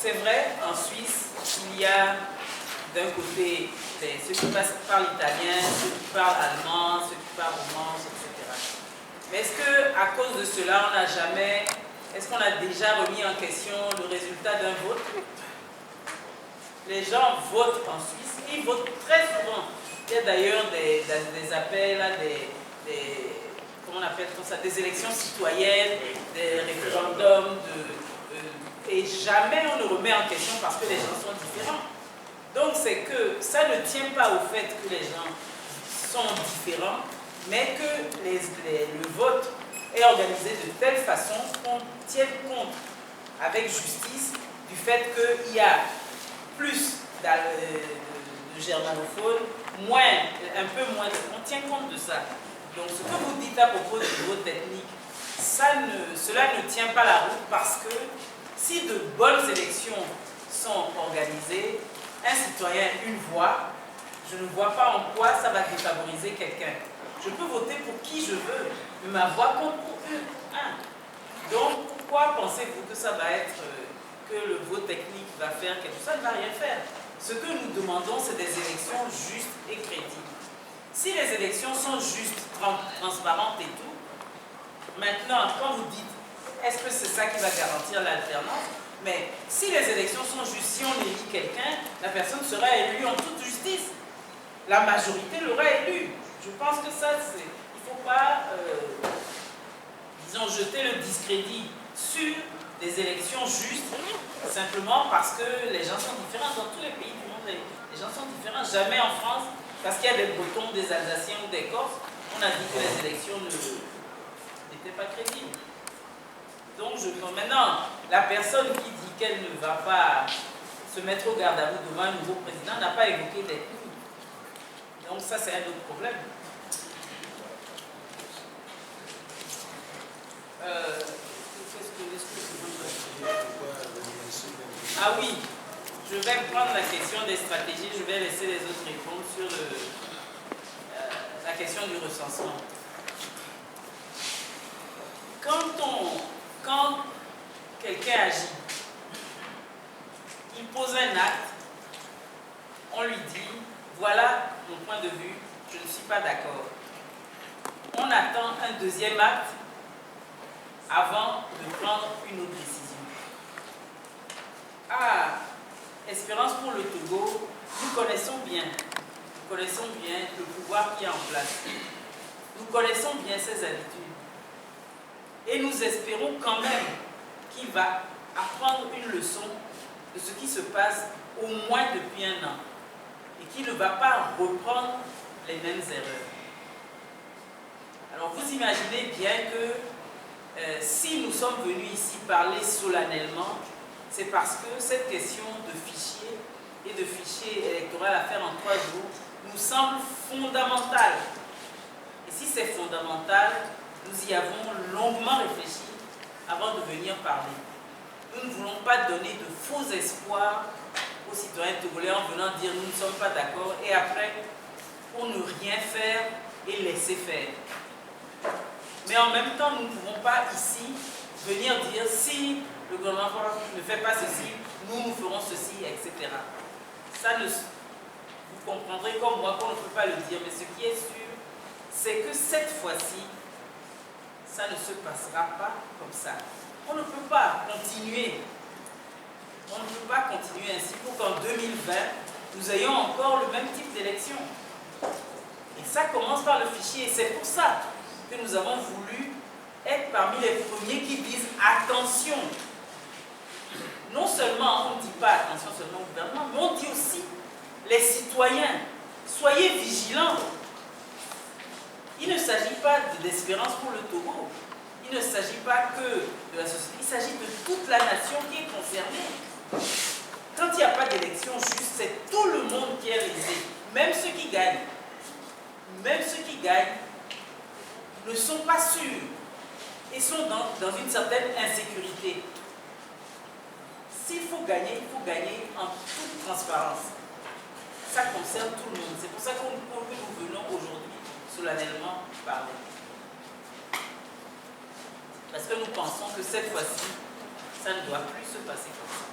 C'est vrai, en Suisse, il y a d'un côté ceux qui parlent italien, ceux qui parlent allemand, ceux qui parlent romanche, etc. Mais est-ce qu'à cause de cela, on n'a jamais, est-ce qu'on a déjà remis en question le résultat d'un vote? Les gens votent en Suisse, ils votent très souvent. Il y a d'ailleurs des appels à comment on appelle ça, des élections citoyennes, des référendums, et jamais on ne remet en question parce que les gens sont différents. Donc c'est que ça ne tient pas au fait que les gens sont différents, mais que le vote est organisé de telle façon qu'on tienne compte avec justice du fait qu'il y a plus de germanophones, un peu moins, on tient compte de ça. Donc ce que vous dites à propos du vote ethnique, cela ne tient pas la route parce que si de bonnes élections sont organisées, un citoyen, une voix, je ne vois pas en quoi ça va défavoriser quelqu'un. Je peux voter pour qui je veux, mais ma voix compte pour un. Donc pourquoi pensez-vous que ça va être, que le vote technique va faire quelque chose? Ça ne va rien faire. Ce que nous demandons, c'est des élections justes et crédibles. Si les élections sont justes, transparentes et tout, maintenant, quand vous dites, est-ce que c'est ça qui va garantir l'alternance? Mais si les élections sont justes, si on élit quelqu'un, la personne sera élue en toute justice. La majorité l'aura élu. Je pense que ça, il ne faut pas, disons, jeter le discrédit sur des élections justes, simplement parce que les gens sont différents. Dans tous les pays du monde, les gens sont différents. Jamais en France, parce qu'il y a des Bretons, des Alsaciens ou des Corses, on a dit que les élections n'étaient pas crédibles. Donc, maintenant, la personne qui dit qu'elle ne va pas se mettre au garde à vous devant un nouveau président n'a pas évoqué d'ethnie. Donc, ça, c'est un autre problème. Ah oui, je vais prendre la question des stratégies, je vais laisser les autres répondre sur la question du recensement. Quand quelqu'un agit, il pose un acte, on lui dit, voilà mon point de vue, je ne suis pas d'accord. On attend un deuxième acte avant de prendre une autre décision. Ah, Espérance pour le Togo, nous connaissons bien le pouvoir qui est en place. Nous connaissons bien ses habitudes. Et nous espérons quand même qu'il va apprendre une leçon de ce qui se passe au moins depuis un an et qu'il ne va pas reprendre les mêmes erreurs. Alors vous imaginez bien que si nous sommes venus ici parler solennellement, c'est parce que cette question de fichier et de fichier électoral à faire en 3 jours nous semble fondamentale. Et si c'est fondamental, nous y avons longuement réfléchi avant de venir parler. Nous ne voulons pas donner de faux espoirs aux citoyens togolais en venant dire nous ne sommes pas d'accord et après, pour ne rien faire et laisser faire. Mais en même temps, nous ne pouvons pas ici venir dire si le gouvernement ne fait pas ceci, nous ferons ceci, etc. Ça, vous comprendrez comme moi qu'on ne peut pas le dire, mais ce qui est sûr, c'est que cette fois-ci, ça ne se passera pas comme ça. On ne peut pas continuer. On ne peut pas continuer ainsi pour qu'en 2020, nous ayons encore le même type d'élection. Et ça commence par le fichier. Et c'est pour ça que nous avons voulu être parmi les premiers qui disent attention. Non seulement on ne dit pas attention seulement au gouvernement, mais on dit aussi les citoyens, soyez vigilants. Il ne s'agit pas d'Espérance pour le Togo. Il ne s'agit pas que de la société, il s'agit de toute la nation qui est concernée. Quand il n'y a pas d'élection juste, c'est tout le monde qui est lésé. Même ceux qui gagnent. Même ceux qui gagnent ne sont pas sûrs et sont dans une certaine insécurité. S'il faut gagner en toute transparence. Ça concerne tout le monde. C'est pour ça que nous venons aujourd'hui solennellement parler. Parce que nous pensons que cette fois-ci, ça ne doit plus se passer comme ça.